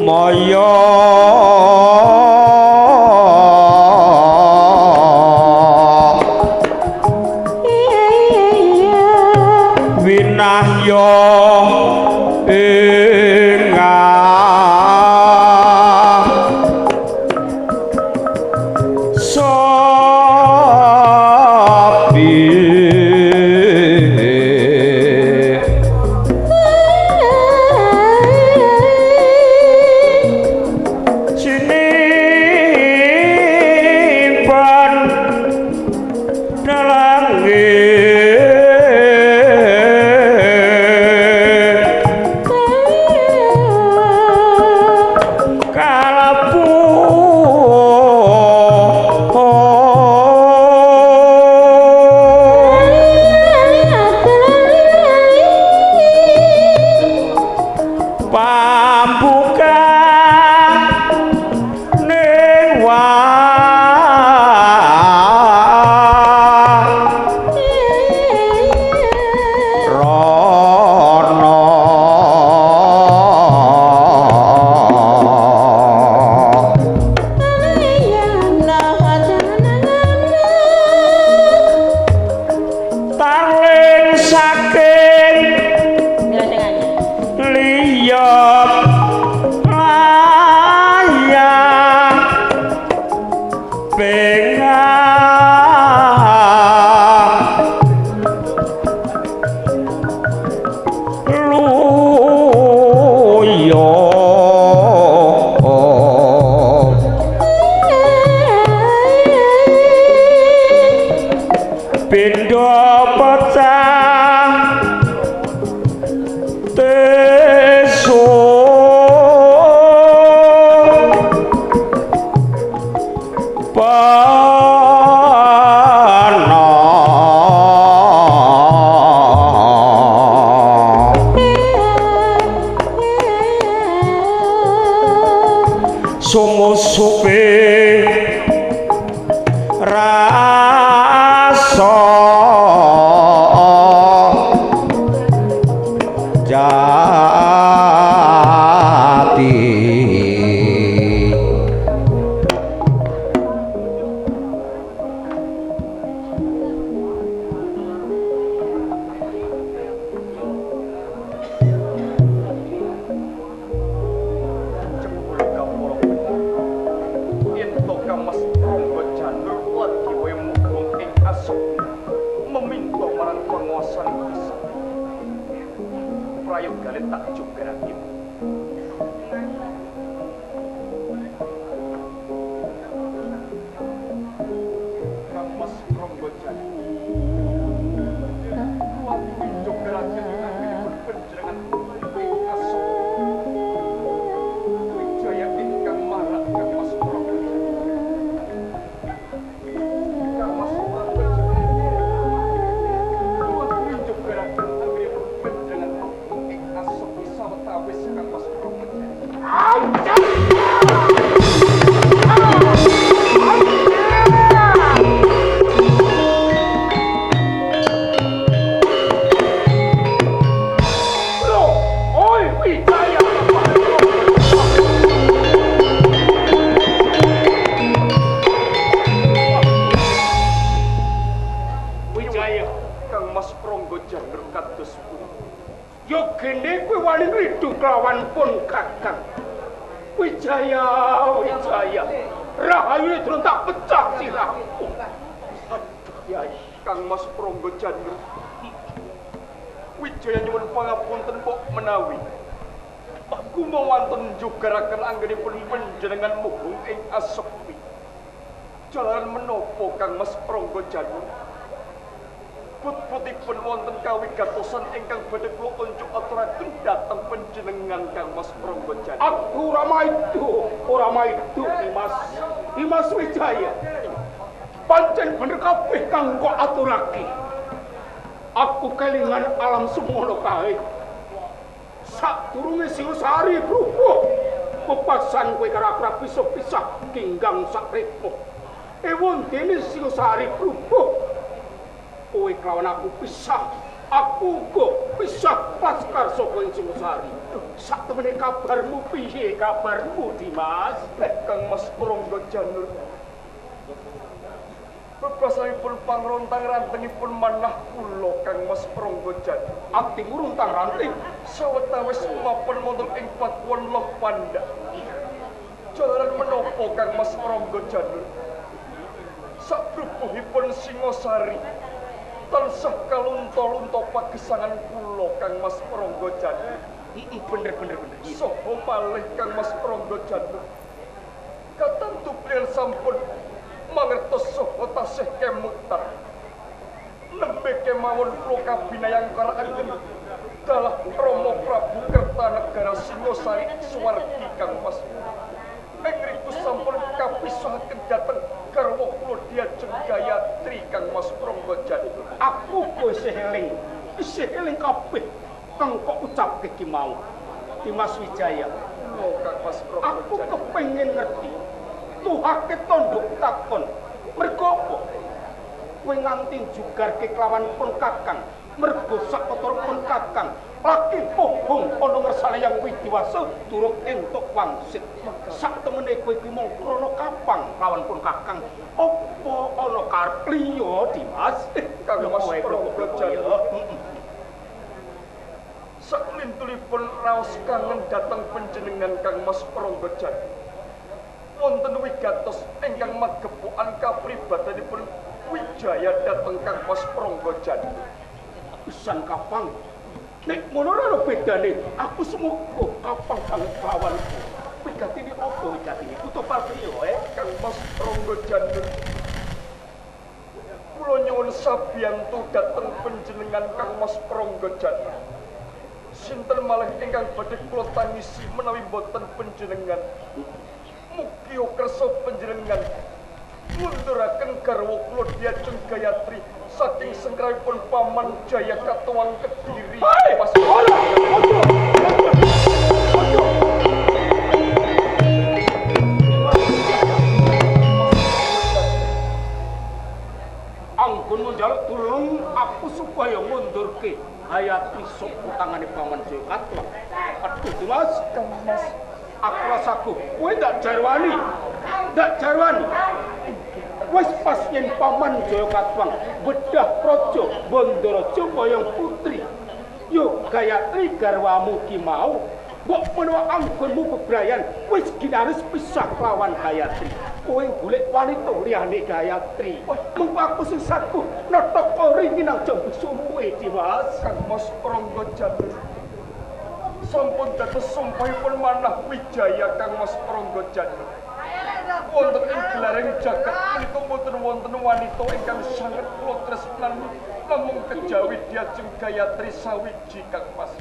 Maya pindho pecah teso sumusupe rasa jati Dimas Wijaya pancen bener kabeh kang kok aturake. Aku kelingan alam semono kae. Sadurunge Singosari brubuh pepasan kowe karo aku bisa pisah kinggang sakrepo. Ewon dene Singosari brubuh kowe kelawan aku pisah. Aku kok pisah Laskar saka Singosari. Sak temene kabarmu piye kabarmu Dimas? Kang Mas Prangga Janur. Bebasanipun pangrontang rantengipun manah kula Kang Mas Prangga Janur. Ati nguruntang ranting sawetawis mapan wonten ing pakuwon Loh Panda. Jalaran menapa Kang Mas Prangga Janur? Sabrubuhipun Singosari tansah kalunta-lunta pagesangan kula Kang Mas Prangga Janur. Bener. Saha malih Kang Mas Prangga Janur. Katantu priyel sampun mangertos saha tasih kemutan. Nembe kemawon kula kabinayang karangken dalah Rama Prabu Kertanegara Singosari Suwargi Kang Mas. Mengriku sampun kapisahaken dhateng garwa kula Diajeng Gayatri Kang Mas Prangga Janur. Aku isih eling kabeh kang kok ucapke ki mau. Dimas Wijaya. Oh Kang Mas Prangga Aku Janur. kepengin ngerti. Tuhake tanduk takon. Mergo apa? Kowe nganti jugarke kelawan pun Kakang. Mergo sakotoripun Kakang laki pohong ana ngersane yang widiwasa durung entuk wangsit. Sak temene kowe iki mung krana kapang lawan pun Kakang. Apa ana karep liya Dimas? Kang Mas Prangga Janur. Saklintulipun raos kangen dhateng panjenengan Kang Mas Prangga Janur. Wonten wigatos ingkang magepokan kapribadanipun Wijaya dhateng Kang Mas Prangga Janur. Pisan kapang. Nek ngono ora bedane, aku semoga kapang banget lawanku. Wigatine apa wigatine? Kuto Paltriyo Kang Mas Prangga Janur. Kula nyuwun nyuwun sabiyantu dhateng panjenengan Kang Mas Pranggajana. Sinten malih ingkang badhe kula tangisi menawi boten panjenengan. Mugi kersa panjenengan ngunduraken garwa kula Dyajeng Gayatri saking sengkrawipun Paman Jaya Katuwang Kediri. Mas Anggun njaluk tulung aku supaya ngundurke Gayatri saka tangane Paman Jaya Katuwang. Aduh Dimas, aku rasaku kowe ndak jarwani. Wis pas yen Paman Jaya Katuwang bedah praja Bandaraja Wayang Putri. Yo Gayatri garwamu ki mau mbok menawa anggonmu bebrayan wis ginaris pisah lawan Gayatri. Kowe golek wanita liyane Gayatri. Mengko aku sing saku nata kori nang jambu sumuwe Dimas. Kang Mas Pranggajana sampun dados sumpahipun manah Wijaya Kang Mas Pranggajana. Wonten ing gelaring jagat menika boten wonten wanita ingkang sanget kula tresnani namung kejawi Dyajeng Gayatri sawiji Kang Mas.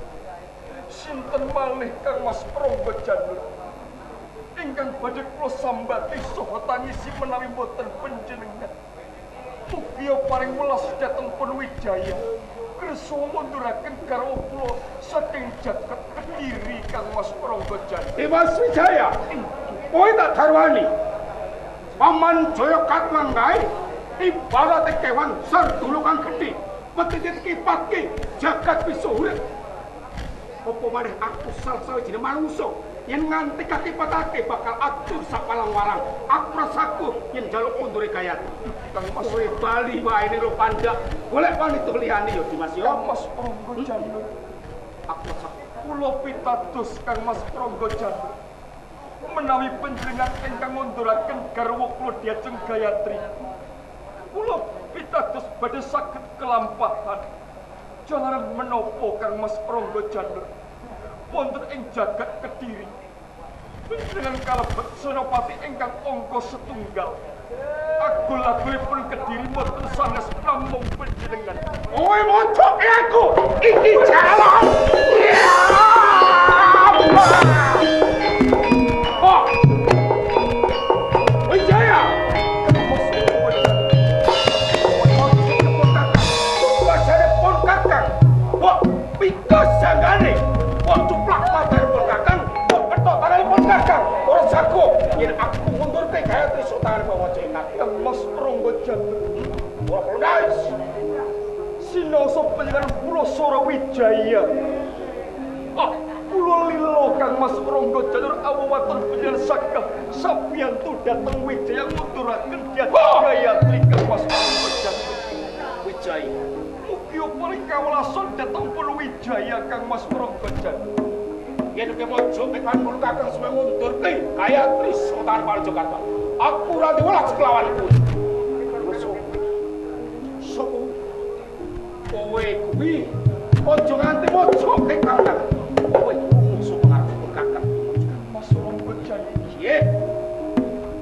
Sinten malih Kang Mas Pranggajana ingkang badhe kula sambati saha tangisi menawi boten panjenengan. Mugi paring welas dhateng pun Wijaya. Kersa ngunduraken garwa kula saking jagat Kediri Kang Mas Pranggajana. Dimas Wijaya, kowe tak darwani. Paman Jaya Katuwang kae ibarat kewan sardulu kang gedhe, petitit kipatke jagat bisa urip. Apa maneh aku salah sawijine manungsa yen nganti kakipatake bakal atur sapalang-walang. Aku rasaku yen njaluk undure Gayatri. Kang Mas kowe bali wae lho pandak. Golek wanita liyane yo Dimas yo. Kang Mas Pranggajana. Aku rasaku kula pitados Kang Mas Pranggajana. Menawi panjenengan ingkang ngunduraken garwa kula Dyajeng Gayatri, kula pitados badhe saged kelampahan. Jalaran menapa Kang Mas Pranggajana wonten ing jagat Kediri panjenengan kalebet senopati ingkang angka setunggal. Agul-agulipun Kediri mboten sanes namung panjenengan. Kowe moncoke aku. Iki jalan. Oh. Wijaya. Basare pun kakang. Kok pikas sanggane. Kok cuplak matane pun kakang. Kok petok tangan pun kakang. Ora jago yen aku ngundurke Gayatri Sultan Pawajengat. Kang Mas Pranggajana. Ora prodais. Sinoso panjenengan kula Sora Wijaya. Kula lila Kang Mas Pranggajana awawaton panjenengan saged sabiyantu dhateng Wijaya ngunduraken Dyajeng Gayatri Kang Mas Pranggajana. Wijaya. Mugi paring kawelasan dhateng pun Wijaya Kang Mas Pranggajana. Yen kemojo tekan pun kakang suwe ngundurke Gayatri Sultan Pawajengat. Aku ora diwelas kelawan kowe. Sopo? Kowe kuwi aja nganti mojoke kakang. Kowe musuh pengaruh kakang. Mas Pranggajana. Piye?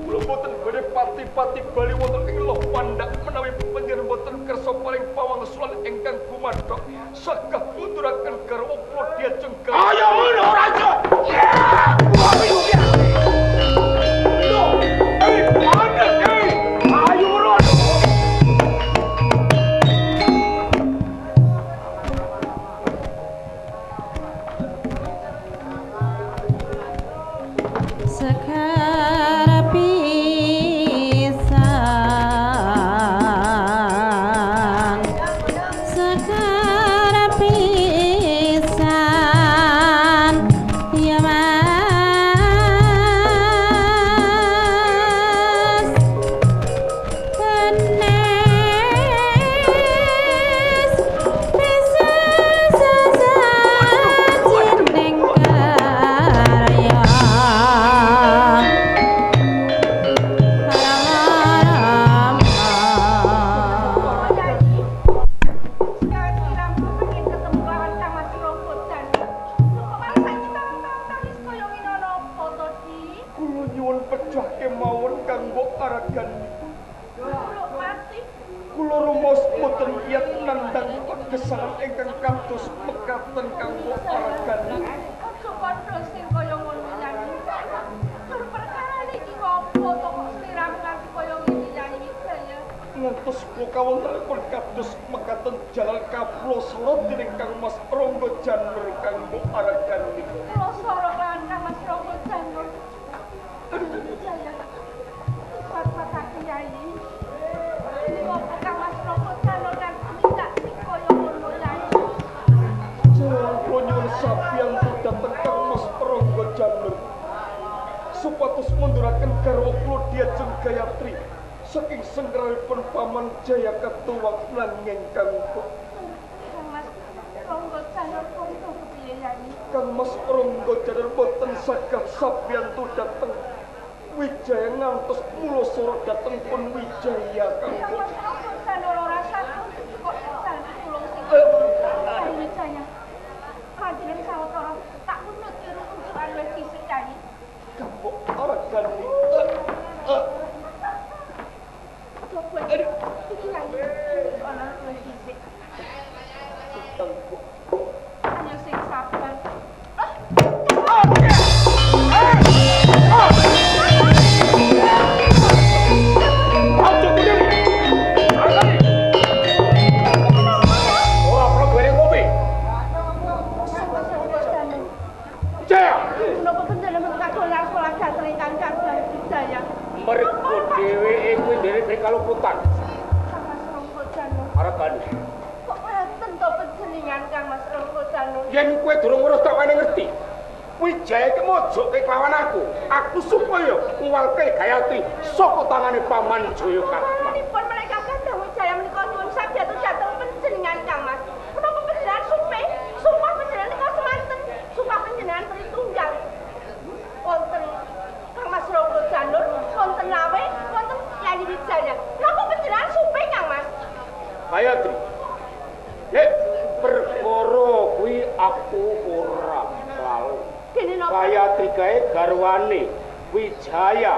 Kula boten badhe pati-pati bali wonten ing loh pandak menawi panjenengan boten kersa paring pawangsulan ingkang gumadhok saged ngunduraken garwa kula Dyajeng Gayatri. Ayo ngono raja. Ya! Kuwi ya. Lo, ada ayo ron. Sekar pisan, sekar pisan, ya kula rumus mboten kiyat nandhang pagesangan ingkang kados mekaten kanggo paragani. Aja padha sing kaya ngono nyanyi. Tur perkara iki ngopo to kok sliramu nganti kaya ngene nyanyi Wijaya. Ngantos kula kawontenipun kados mekaten jalan kapulosara dening Kang Mas Rangga Janur kanggo paragani. Kula sora kan Kang Mas Rangga Janur. Wijaya. Pat-patake nyanyi. Ini ngopo Kang Mas Rangga Janur kan minta sing kaya ngono nyanyi. Kula nyuwun sabiyan dhateng Kang Mas Rangga Janur supados munduraken garwa kula Diajeng Gayatri saking sengkrawipun Paman Jaya Katuwang lan ingkang Kang Mas Rangga Janur kono kepiye nyanyi? Kang Mas Rangga Janur boten sagah sabiyantu dhateng Wijaya ngantos mulasara dhateng pun Wijaya Kang kanggo Mas Rangga Janur ora satu kok santi tulung sing Wijaya. Panjenengan sawetara tak kunut kira unjukan wis dhisik nyanyi. kanggo paragani. Coba iki nyanyi ana wis dhisik. Kanggo Hanya sing sabar. Menapa panjenengan kadolan sekolah dhateng ingkang kadang Wijaya? Mergo dheweke kuwi dhewe sing kaluputan. Kang Mas Rangga Janur. Paragani. Kok ngeten to panjenengan Kang Mas Rangga Janur? Yen kowe durung urus tak wani ngerti. Wijaya iki mojoke kelawan aku. Aku supaya nguwalke Gayatri saka tangane Paman Jaya Katuwang. Manipun mereka kadang Wijaya menika nyuwun sabda dhateng panjenengan Kang Mas. Menapa panjenengan sumpah panjenengan nika semanten, sumpah panjenengan Tritunggal. Wonten Kang Mas Rangga Janur, wonten Lawe, wonten Yayi Wijaya. Napa panjenengan sumpah Kang Mas? Gayatri. Nek perkara kuwi aku ora lalu. Dene napa? Gayatri kae garwane Wijaya.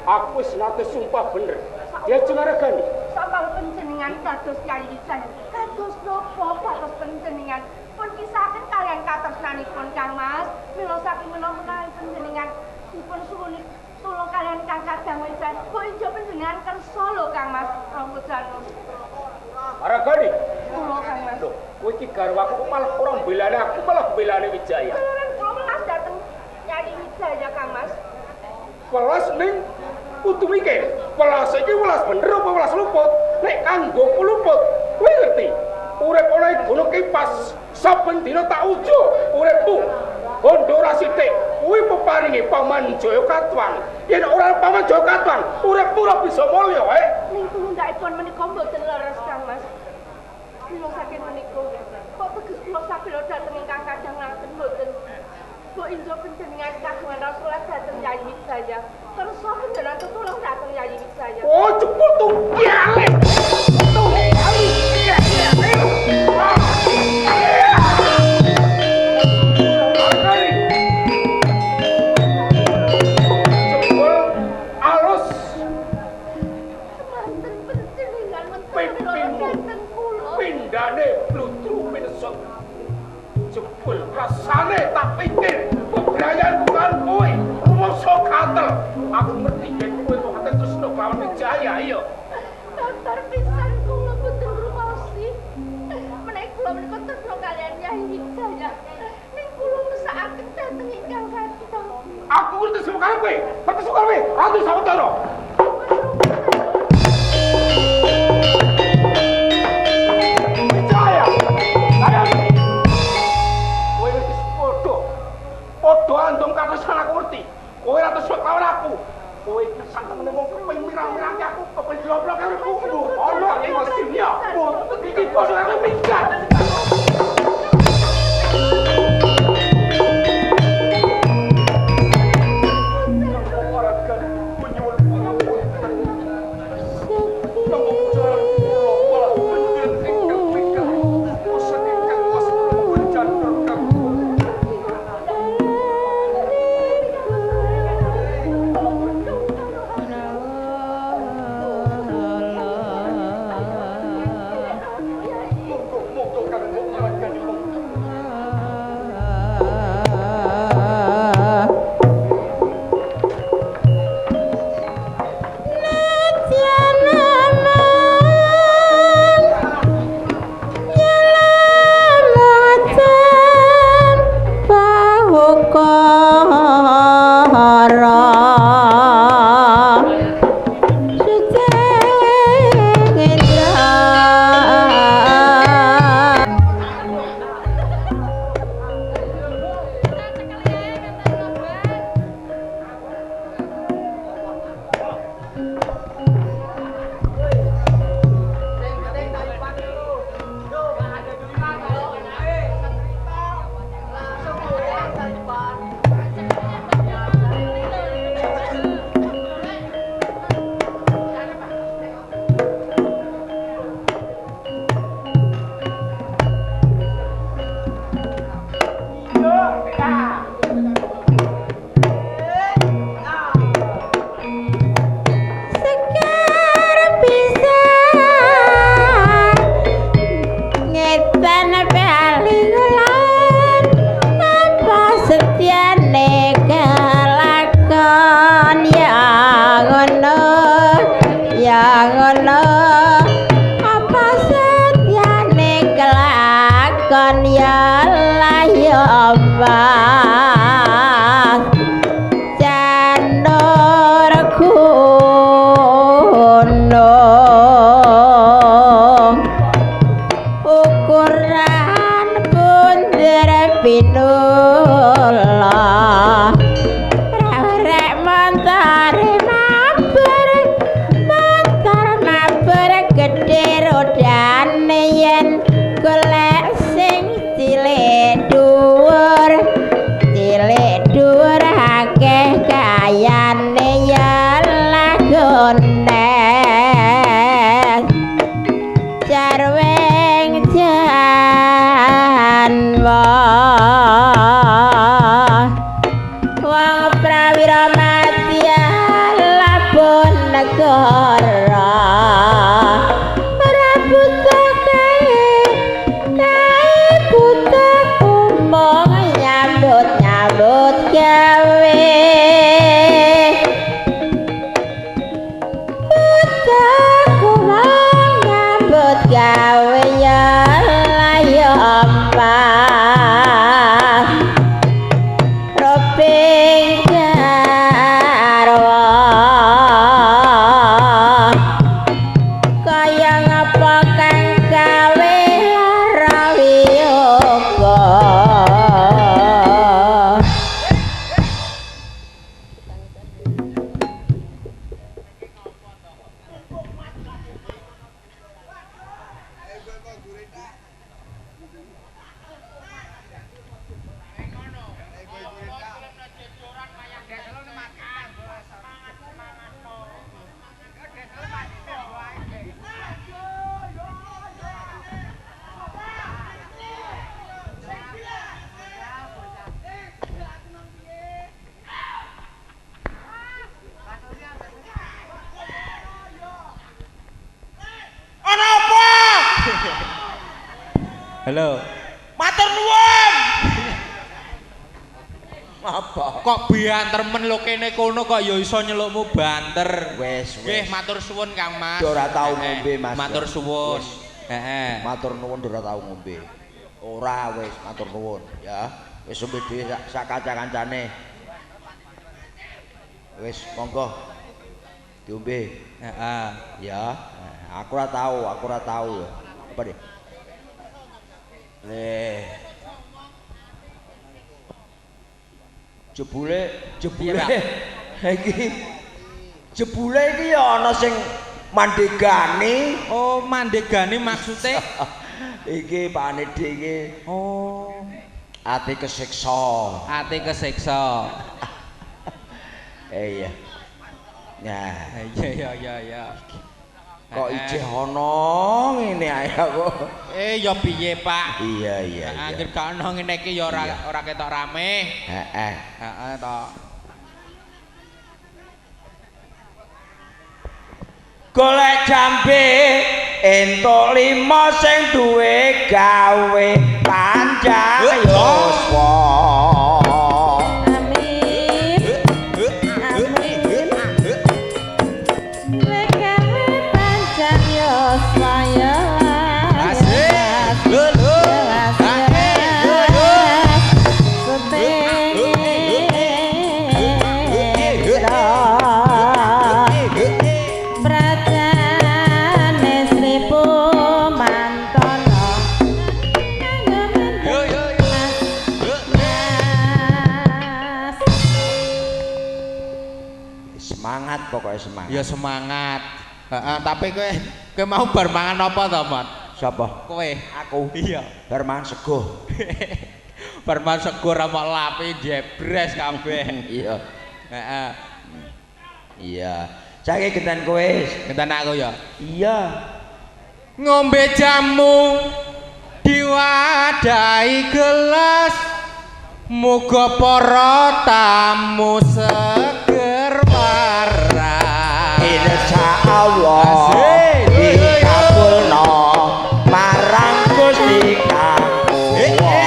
Aku wis nate sumpah bener. Dia Jengaraga. Sampang panjenengan dados Yayi Wijaya. Kados napa kados panjenengan? Pun kisahaken kalian katresnanipun Kang Mas. Mila saking menawa panjenengan dipun suwuni tulung kalian Kang Kadang Wijaya. Kok injo panjenengan kersa lho Kang Mas Rangga Janur. Paragani. Kula Kang Mas. Loh, kowe iki garwaku kok malah ora mbelani aku, malah mbelani Wijaya. Kalian kula melas dateng Yayi Wijaya Kang Mas. Welas ning putu mikir. Welas iki welas bener apa welas luput? Nek kanggo luput, kowe ngerti? Urip ana ing Gunung Kipas, saben dina tak ujo uripku. Bondo ora sithik, kuwi peparinge Paman Jaya Katuwang. Yen ora Paman Jaya Katuwang, uripku ora bisa mulya wae. Ning tulundakipun menika mboten leres Kang Mas. Mila saking menika, kok teges kula sabila dhateng ingkang kadang ngaten mboten. Kok injo panjenengan kagungan Rasulullah dhateng Yayi Wijaya. Kersa panjenengan tutulung dhateng Yayi Wijaya. Oh, cepet tuh kiale. Tuh kiale. Jebul alus. Semanten panjenengan menteng dhateng kula. Pindane blutru pinesut. Jebul rasane tak pikir kebrayanku kan kowe. Mosok katel. Aku ngerti yen kowe kok ate tresno kelawan Wijaya iya. Datar pisan kula boten rumosi. Menawi kula menika tresno kalian Yayi Wijaya. Ning kula mesakaken dhateng ingkang kadang. Aku ngerti sukar kowe. Ngerti sukar kowe. Ratu Sawetara. Wijaya. Gayatri. Kowe ngerti padha. Padha andung katresnan aku ngerti. Kowe ora tresno kelawan aku. Kowe iki santen wong kepengin mirang-mirang aku kepengin joblok karo kuku. Ono ing mesinnya. Boten iki padha karo minggat. Mas Candor gunung ukuran bunder pinula rek montor mabur gede rodane yen golek sing cilik dhuwur akeh kayane ya lagones jarweng janwa wong prawira madya labun negara ora buta kae buta umong nyambut gawe buta umong nyambut gawe ya layompas roping jarwa kaya ngapa kang gawe lara wiyoga Halo. Matur nuwun. Apa? Kok banter men lho kene kono kok ya iso nyelukmu banter. Wes. Nggih, matur suwun Kang Mas. Ora tau ngombe, Mas. Matur suwun. Heeh. Matur nuwun ora tau ngombe. Ora wis matur nuwun ya. Wis ombe dhewe sak kanca-kancane. Wis monggo. Diombe. Heeh. Ya. Aku ora tau ya. Apa deh? Jebule iki ya ana sing mandegani. Oh, mandegani maksudnya Iki Pak Nedi iki. oh, Ati kesiksa. ati kesiksa. Iya. Nah, Iya. kok ijeh ana ngene ae aku. Ya piye, Pak? Iya. Anggere gak ono ngene iki ya ora ketok rame. Heeh. Heeh to. Golek jambe entuk 5 sing duwe gawe panjang yuswa. Pokoknya semangat. Ya semangat. Heeh, tapi kowe mau bar mangan apa to, Mat? Siapa? Kowe. Aku. Iya. Bar mangan sego. Bar mangan sego ra mok lapi jebres kabeh. Iya. Heeh. Iya. Saiki genten kowe. Genten aku ya. Iya. Ngombe jamu diwadahi gelas muga para tamu seger waras. Insyaallah dikabulno marang Gusti Kang Kuwasa.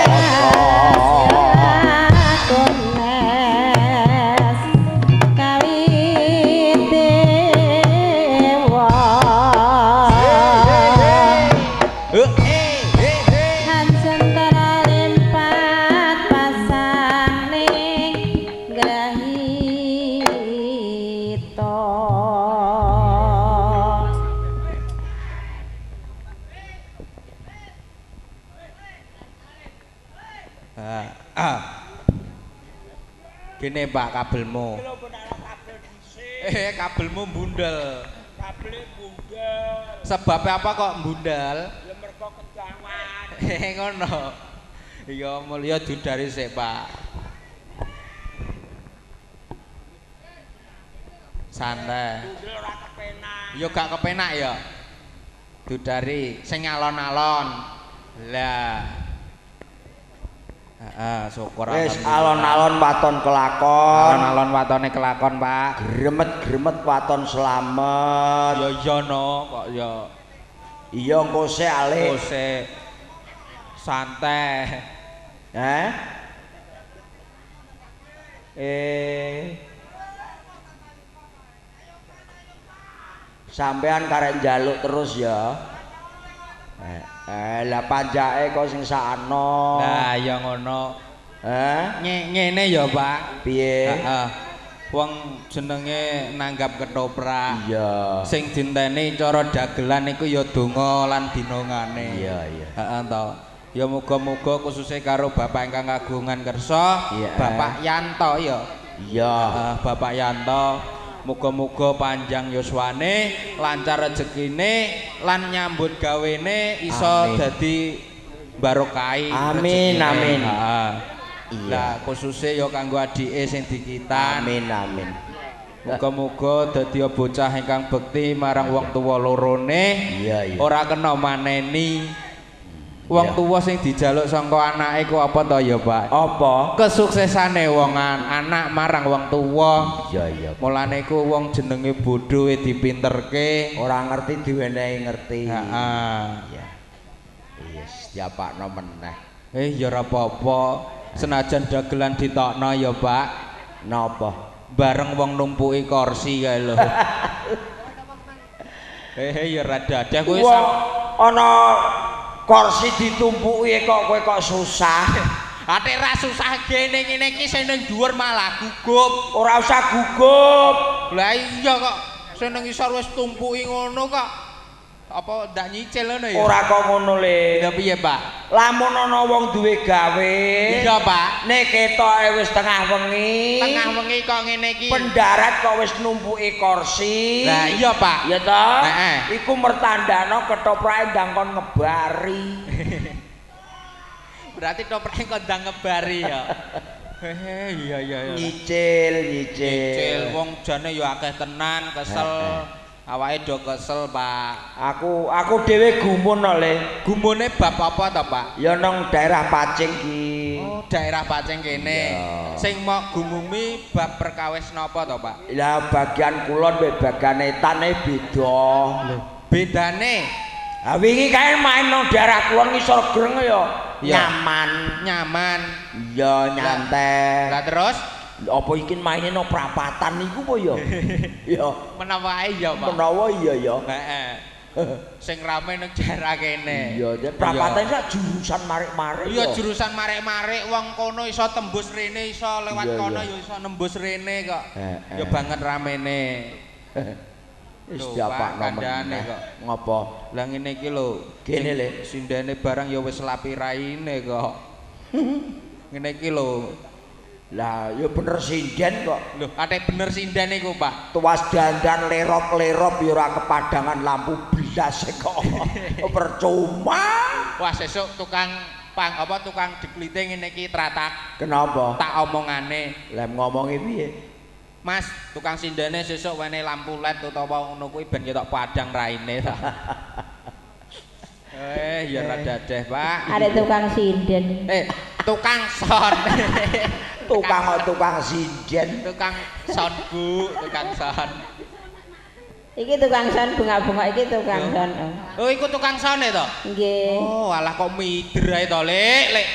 Gini Pak kabelmu. Kabelmu bundel. Kabele bundel. Sebabnya apa kok bundel? Ya mergo kejangan. Ngono. Iya mulya dudari sik Pak. Santai. Bundel ora kepenak. Yo gak kepenak ya. Dudari sing alon-alon. Lah. Syukur Wis alon-alon waton kelakon. Alon-alon watone kelakon, Pak. Gremet-gremet waton slamet. Ya iya no, kok ya. Iya engko sik alih. Kose santai. Sampean karek njaluk terus ya. Lah panjake kok sing sakno. Nah, ya ngono. Ngene ya, Pak. Piye? Heeh. Wong jenenge nanggap ketoprak. Iya. Sing dinteni cara dagelan iku ya donga lan dinongane. Iya, iya. Heeh to. Ya muga-muga khususnya karo Bapak ingkang kagungan kersa, Bapak Yanto ya. Iya. Bapak Yanto muga-muga panjang yuswane, lancar rezekine lan nyambut gawene iso dadi barokai. Amin, amin. Lah khususnya ya kanggo adike sing dikitan. Amin, amin. Muga-muga dadi bocah ingkang bekti marang wong tuwa lorone. Iya, iya. Ora kena maneni. Wong tuwa sing dijaluk sangka anake ku apa to ya, Pak? Apa? Kesuksesane wong anak marang wong tuwa. Iya, iya. Mulane ku wong jenenge bodho dipinterke, Ora ngerti diwenehi ngerti. Heeh. Iya. Iya, diapakno meneh. Ya ora apa-apa. Senajan dagelan ditokno ya, Pak. Napa? Bareng wong numpuki kursi kae lho. Ya rada ada kowe ana kursi ditumpuki kok kowe kok susah. Ate ra susah gene ngene iki sing ning dhuwur malah gugup. Ora usah gugup. Lah iya kok sing ning isor wis tumpuki ngono kok. Apa ndak nyicil ngono ya? Ora kok ngono le. Ya piye, Pak? Lamun ana wong duwe gawe. Iya, Pak. Nek ketoke wis tengah wengi. Tengah wengi kok ngene iki. Pendarat kok wis numpuki kursi. Lah iya, Pak. Ya toh? Heeh. Iku mertandano ketoprake ndang kon ngebari. Berarti toprake kok ndang ngebari ya. Iya iya iya. Nyicil. Wong jane ya akeh tenan, kesel. Awake do kesel, Pak. Aku dhewe gumun le. Gumune bab apa to, Pak? Ya nang daerah Pacing ki. Oh, daerah Pacing kene. Ya. Sing mok gumumi bab perkawis napa to, Pak? Lah bagian kulon mbek bagian etane beda. Bedane Wingi kae main nang daerah kulon ngisor greng ya. Ya. Nyaman. Iya nyantai. Lah terus Apa iki maine nang prapatan niku apa ya? Ya. menawa ae ya, Pak. Menawa iya ya. Heeh. Sing rame ning daerah kene. Iya, prapatan sak jurusan marik-marik. Iya, jurusan marik-marik wong kono iso tembus rene, iso lewat kono ya iso nembus rene kok. Ya banget ramene. Wis diapakno kandhane kok. Ngopo? Lah ngene iki lho, Kene le. sindene barang ya wis lapi raine kok. Ngene iki lho. Lah ya bener sinden kok. Lho, ate bener sinden iku, Pak. Tuas dandan lerop-lerop ya ora kepadangan lampu blas kok. Percuma. Wah, sesuk tukang tukang diklite ngene iki tratak. Kenapa? Tak omongane. Lah ngomongi piye? Mas, tukang sindene sesuk wene lampu LED utawa ngono kuwi ben ketok padang raine ta. Ya rada deh, Pak. Ada tukang sinden. Tukang son. Tukang sinden. Tukang son, Bu, tukang son. Iki tukang son bunga-bunga iki tukang son. Oh, iku tukang sone to? Nggih. Oh, alah kok mider ae to, Lek.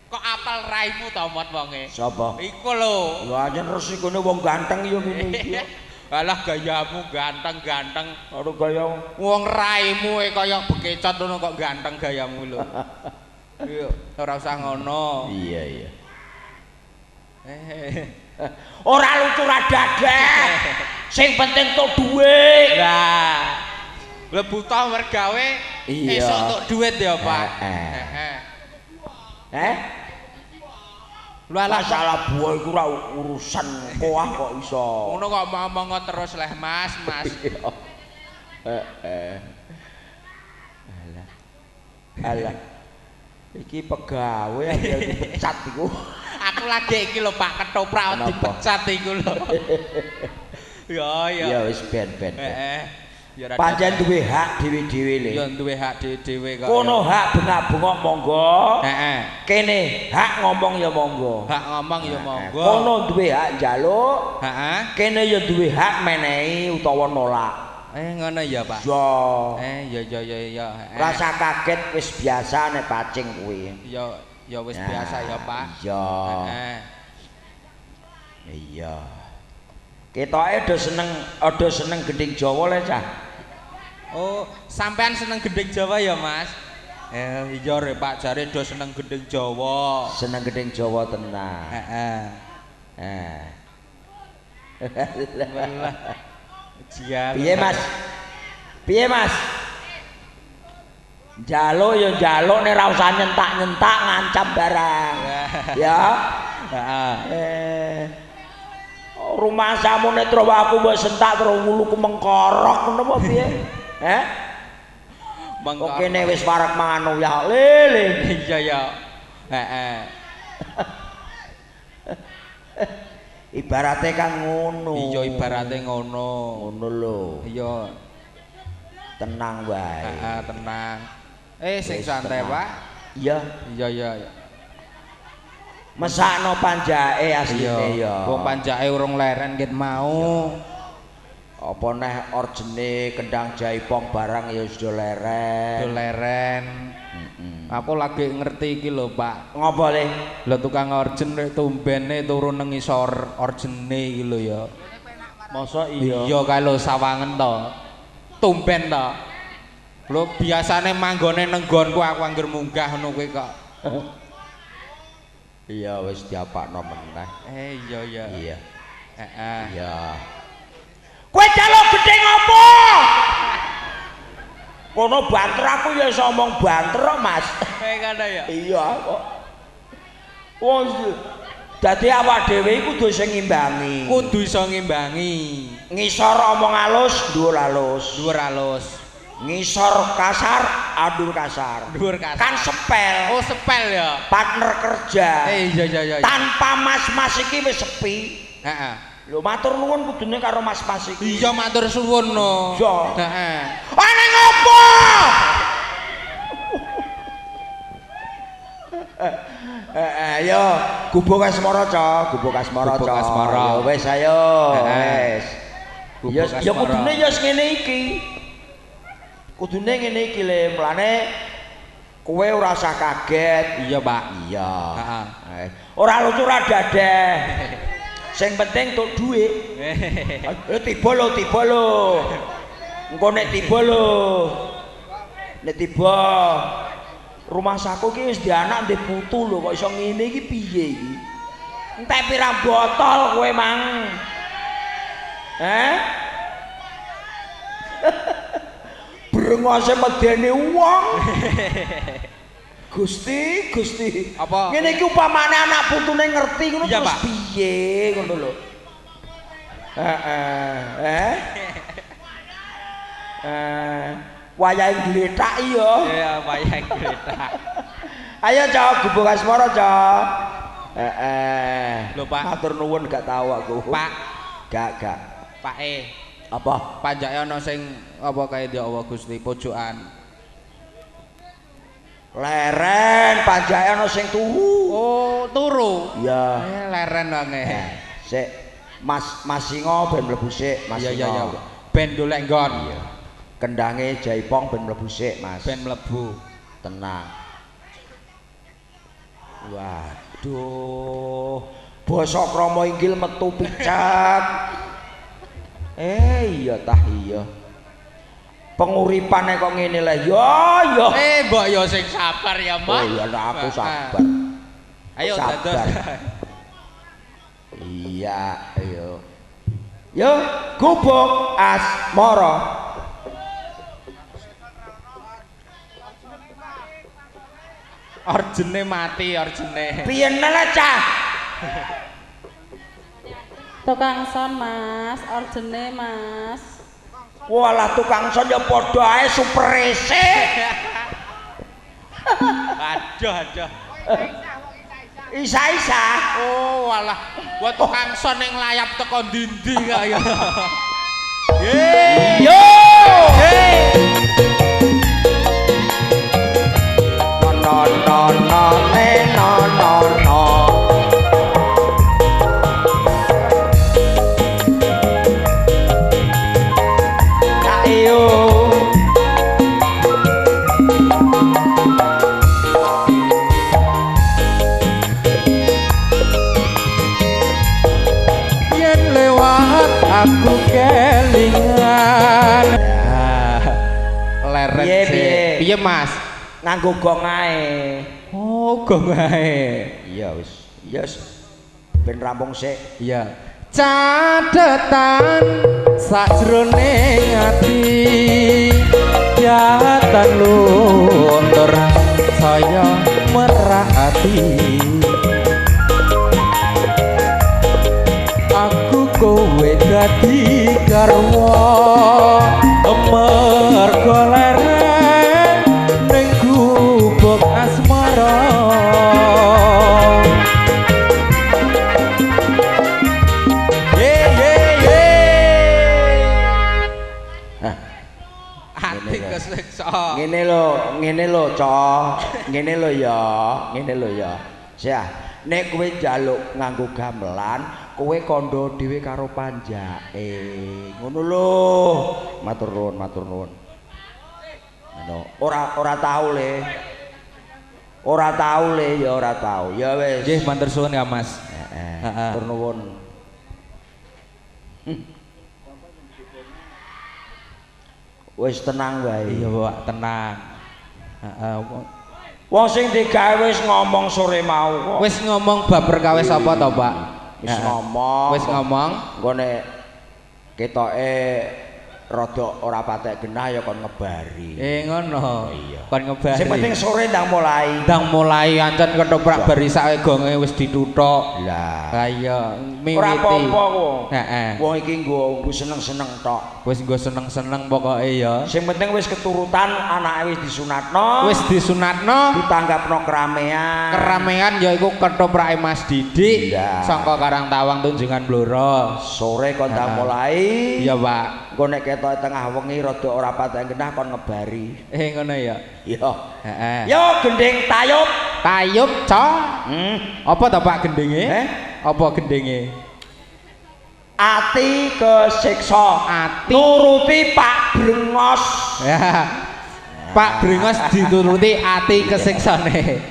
Kok apal raimu to mot wonge? Sapa? Iku lho. Lha ajen resikone wong ganteng ya ngene iki. Alah gayamu ganteng-ganteng. Karo gaya Wong raimu kaya bekecot ngono kok ganteng gayamu lho. Iya, ora usah ngono. Iya. Ora lucu ra dadek. Sing penting tok dhuwit. Lah. Lah buta mergawe Iya. Esuk untuk duit ya, Pak. Masalah buah iku ora urusan koah kok iso. Ngono kok ngomong terus leh Mas. Alah. Iki pegawe yang dipecat iku. Aku lagi iki lho Pak ketoprak dipecat iku lho. Ya. Ya wis ben. Ya pancen duwe hak dhewe-dhewe le. Ya duwe hak dhewe-dhewe kok. Kono hak bengak-bengok monggo. Heeh. Kene hak ngomong ya monggo. Hak ngomong ya monggo. Kono duwe hak njaluk. Heeh. Kene ya duwe hak menehi utawa nolak. Ngono ya, Pak. Ya. Ya. Rasa kaget wis biasa nek pacing kuwi. Ya wis biasa ya, Pak. Iya. Heeh. Iya. Ketoke ada seneng gending Jawa le cah. Oh, sampean seneng gending Jawa ya, Mas? Iya rek Pak, jare do seneng gending Jawa. Seneng gending Jawa tenan. Heeh. Piye Mas? Njaluk ya njaluk nek ora usah nyentak-nyentak ngancam barang. Ya. Heeh. Rumah samu nek terus aku wis sentak terus nguluku mengkorok ngono apa piye? Kok kene wis parek mangan uyah lele. Iya ya. Heeh. Ibarate kan ngono. Iya ibarate ngono. Ngono lho. Iya. Tenang wae. Heeh, tenang. Sing santai, Pak. Iya. Iya. Mesakno panjake asline ya. Wong panjake urung leren ket mau. Apa neh orjene kendang jaipong barang ya sudah leren. Aku lagi ngerti iki lho, Pak. Ngopo le? Lho tukang orjen rek tumbene turu nang isor orjene iki lho ya. Masa iya? Iya kae lho sawangen to. Tumben to. Lho biasane manggone nang nggonku aku anggere munggah ngono kuwi kok. Iya wis diapakno meneh. Iya. Heeh. Iya. Kowe jaluk gedhe ngopo? Kono banter aku ya iso omong banter kok, Mas. Ngono ya. Iya kok. Wong dadi awak dhewe iku kudu sing ngimbangi. Kudu iso ngimbangi. Ngisor omong halus, dhuwur halus. Dhuwur halus. Ngisor kasar, adur kasar. Dhuwur kasar. Kan sepel. Oh, sepel ya. Partner kerja. Iya. Tanpa mas-mas iki wis sepi. Heeh. Lho matur nuwun kudune karo mas-mas iki. Iya matur suwun no. Iya. Heeh. Ana ngopo? Ayo, gubuk asmara, Cok. Gubuk asmara, Cok. Ya wis ayo. Wis. Ya kudune ya ngene iki. Kudune ngene iki le, mlane kowe ora usah kaget. Iya, Pak. Iya. Heeh. Ora lucu ora dadeh. Sing penting tuk dhuwit. Tiba lho. Engko nek tiba lho. Nek tiba rumah saku iki wis dianak ndek putu lho kok iso ngene iki piye iki? Entek pirang botol kowe mang. Brengose medeni wong. Gusti. Apa? Ngene iki upamane anak putune ngerti ngono terus piye ngono lho. Wayahe gletak iya. Iya, wayahe gletak. Ayo, Cok, gubuk asmara, Cok. Lho, Pak. Matur nuwun gak tahu aku. Pak. Gak. Pak Apa? Panjake ana sing apa kae ya Allah Gusti pojokan. Leren, panjake ana sing turu. Oh, turu. Iya. Leren wange. Sik, Mas Singo ben mlebu sik, Mas Singo. Iya. Ben golek nggon. Iya. Kendange jaipong ben mlebu sik, Mas. Ben mlebu. Tenang. Waduh. Basa krama inggil metu picat. Iya. Penguripane kok ngene lah. Yo. Mbok yo sing sabar ya, Mas. Oh iya, aku sabar. Ayo dados. Iya, ayo. Yo, gubuk asmara. Orjene mati, orjene. Piye nela cah? Tukang son Mas, orjene Mas. Walah tukang son ya padha ae superese. Aduh. Isa-isa. Oh, walah. Buat tukang son yang layap teko ndi-ndi kaya. Yo! No. Ayo. Yen lewat aku kelingan. Leret sih. Piye Mas? Nganggo gong ae. Oh, gong ae. Iya wis. Ben rampung sik. Iya. Cadetan sajroning ati jatan luntur saya merhati aku kowe dadi garwa mergo lereng ning gubuk asmara. Ati kesiksa. Ngene lho, Cok. Ngene lho ya. Sia, nek kowe njaluk nganggo gamelan, kowe kandha dhewe karo panjake. Ngono lho. Matur nuwun. Ngono. Ora tau le. Ora tau. Ya wis. Nggih, matur suwun ya, Mas. Heeh. Matur nuwun. Wis tenang wae. Iya, Pak, tenang. Heeh. Wong sing digawe wis ngomong sore mau kok. Wis ngomong bab perkawis apa to, Pak? Wis ngomong. Wis ngomong. Engko nek ketoke rada ora patek genah ya kon ngebari. Ngono. Iya. Kon ngebari. Sing penting sore ndang mulai. Ndang mulai ancen ketoprak berisake gonge wis dituthuk. Lah. Kaya miwiti. Ora apa-apa kok. Heeh. Wong iki nggo seneng-seneng tok. Wis nggo seneng-seneng pokoke ya. Sing penting wis keturutan anake wis disunatno. Wis disunatno. Ditanggapno keramaian. Keramaian yaiku ketoprake Mas Didik saka Karang Tawang Tunjungan Blora. Sore kon ndang mulai. Iya, Pak. Engko nek ketok tengah wengi rada ora patek genah kon ngebari. Ngono ya. Iya. Heeh. Yo gending tayub. Tayub, Cok. Apa to Pak gendenge? Apa gendenge? Ati kesiksa. Ati Nuruti Pak Brengos. Ya. Pak Brengos dituruti ati kesiksane.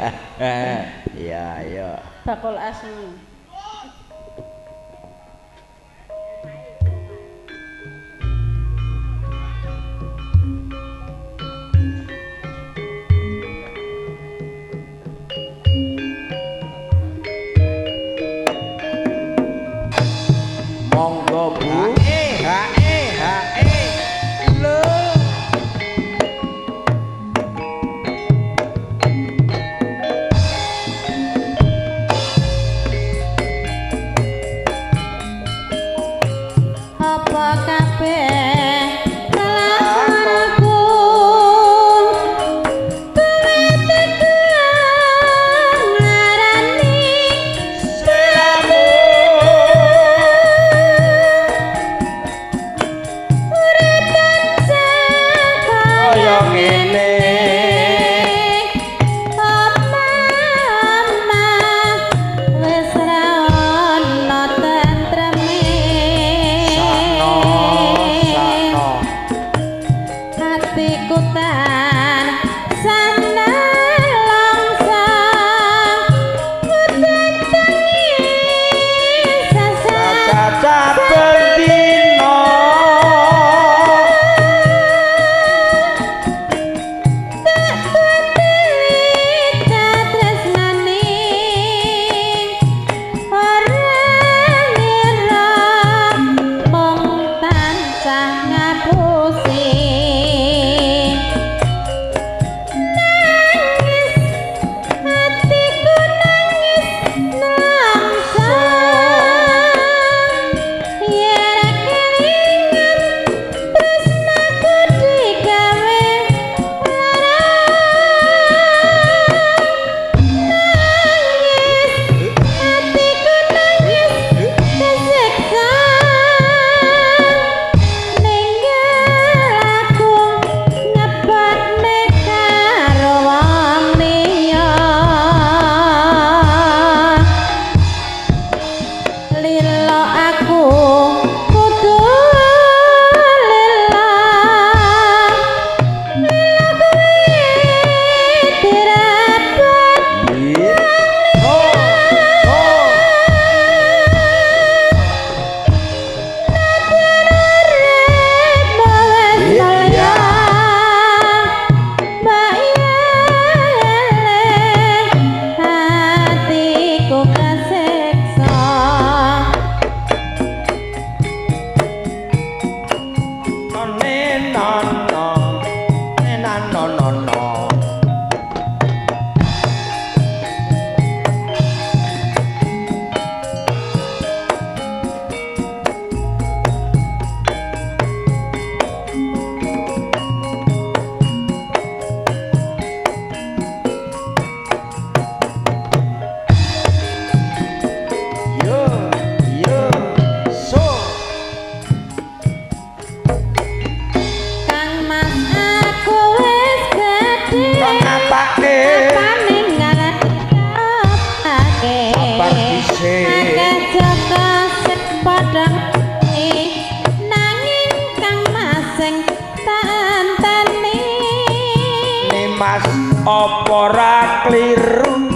Iya. Bakul asmi. Monggo Bu. Lho. Apa ra kliru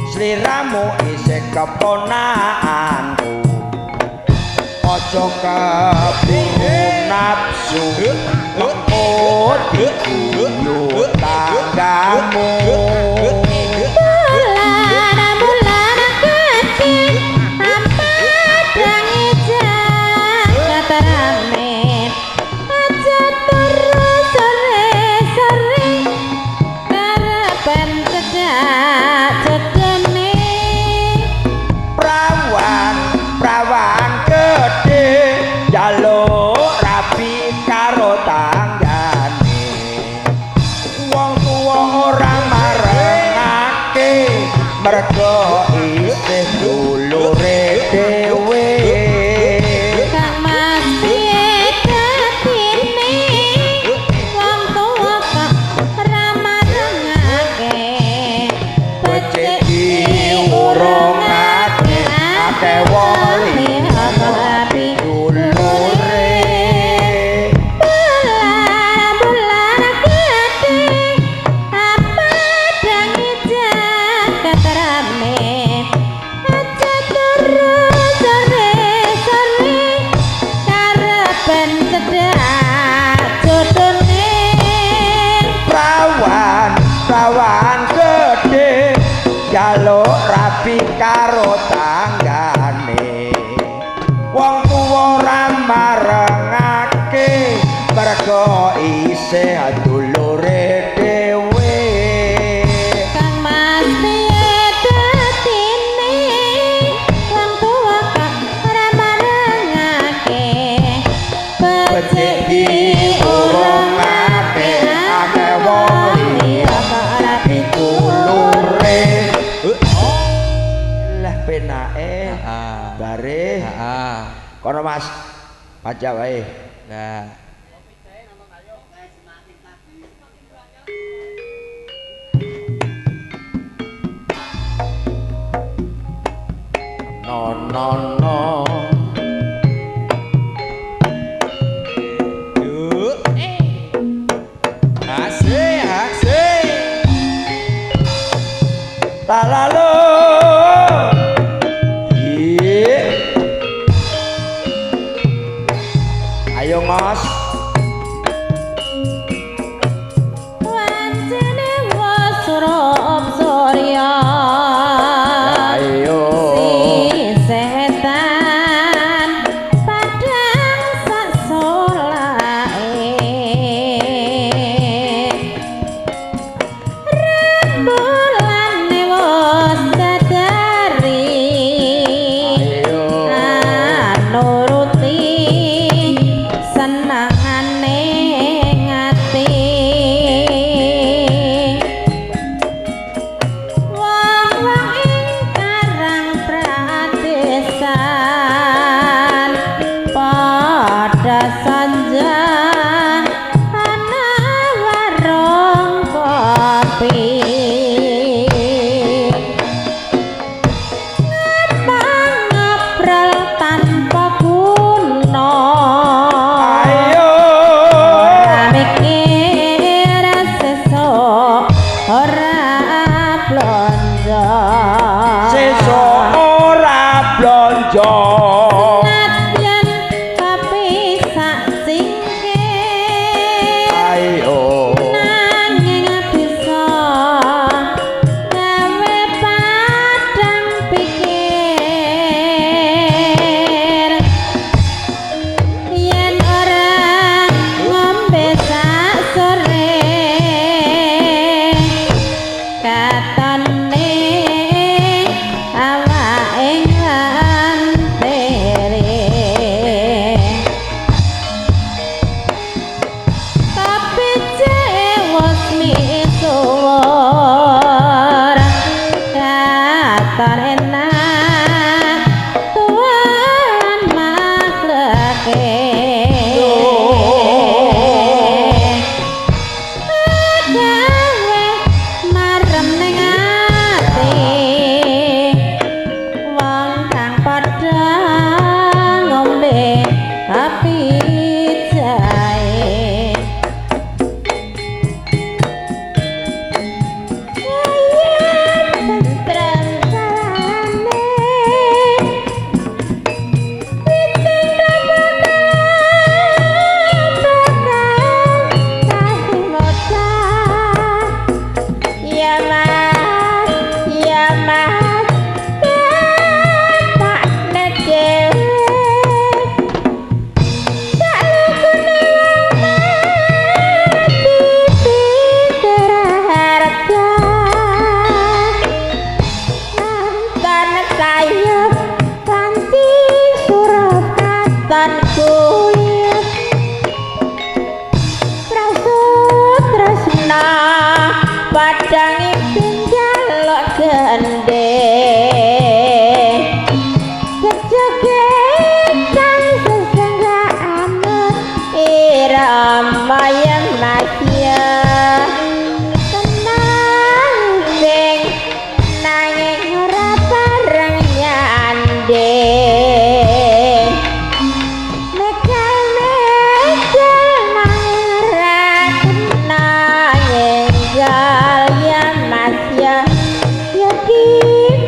sliramu isih keponakanku aja keburu nafsu lemput diguyu tanggamu bulan kecil apa dangi jagat rame aja terus sore-sore karepen cedak jedene prawan gede jaluk rapi karo tanggane wong tuwa ora marengake mergo isih dulure dhewe Kang Mas piye datine wong tuwa kok ora marengake becik diurungake akeh wong liya dulure bulan gede apa dangi jagat rame aja terus sore-sore karepen cedak jodone prawan gede jaluk rapi karo tanggane wong tuwa ora marengake mergo isih dulure dhewe Kang Mas piye datine wong tuwa kok ora marengake becik diurungake akeh wong liya kok ora dulure lah penake bare kono Mas pajak wae Nah, no yuk. Asik. Talalo ayo Mas wancine wasrup surya ayo si setan padang sak solae rembulan wis mayem masya tenang sing nanging ora bareng nyanding mekal nanging ora nanging galian masya ya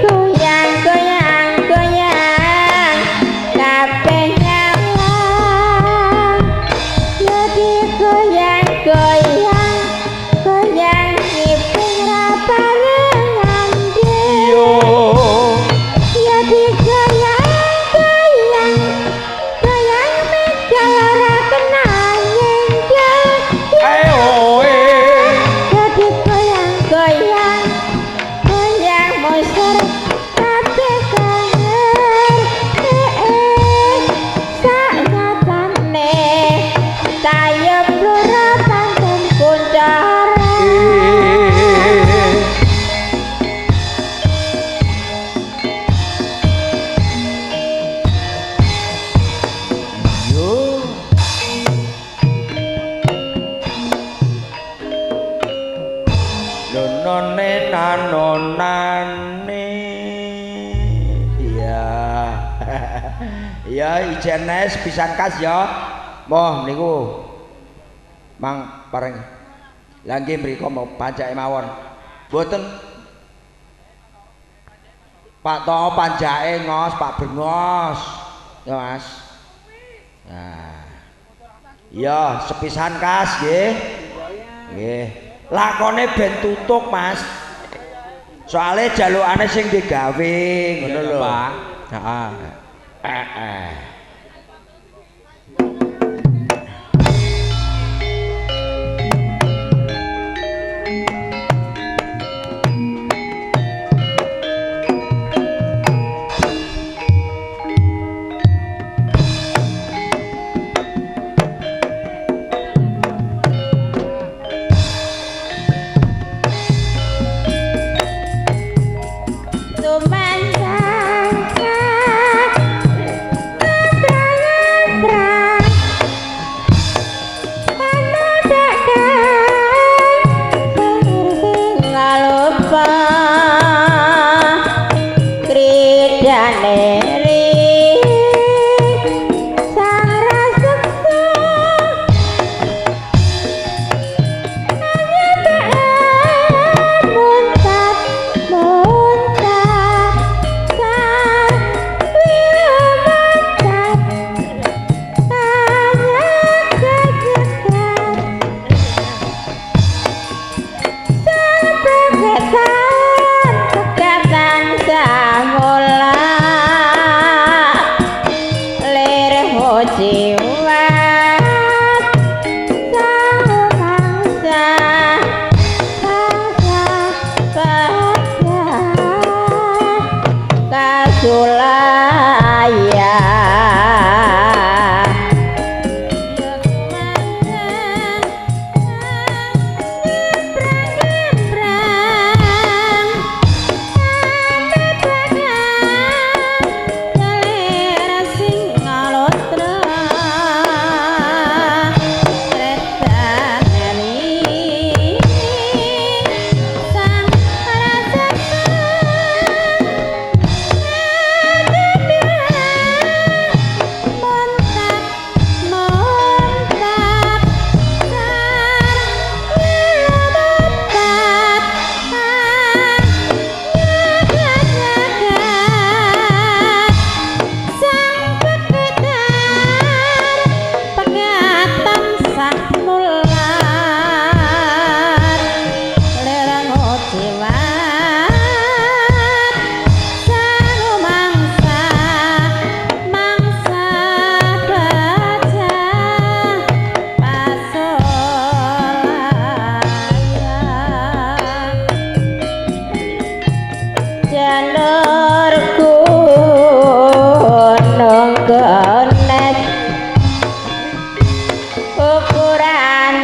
goyang goyang goyang kabeh nyalang ya goyang goyang goyang kiping ra barengan yo ya goyang goyang goyang megal ora kena nyenggol oe jadi goyang goyang goyang moser kabeh kanger saknyatane tayub loro pantun kuncara yo nonone nanonane iya ya ijenes pisan kas ya moh niku mang pareng lha nggih mriko mau pancake mawon mboten Pak To panjake ngos Pak Bengos ya Mas nah iya sepisan kas nggih nggih lakone ben tutuk Mas soalnya jalukane sing digawe ngono lho Pak heeh ukuran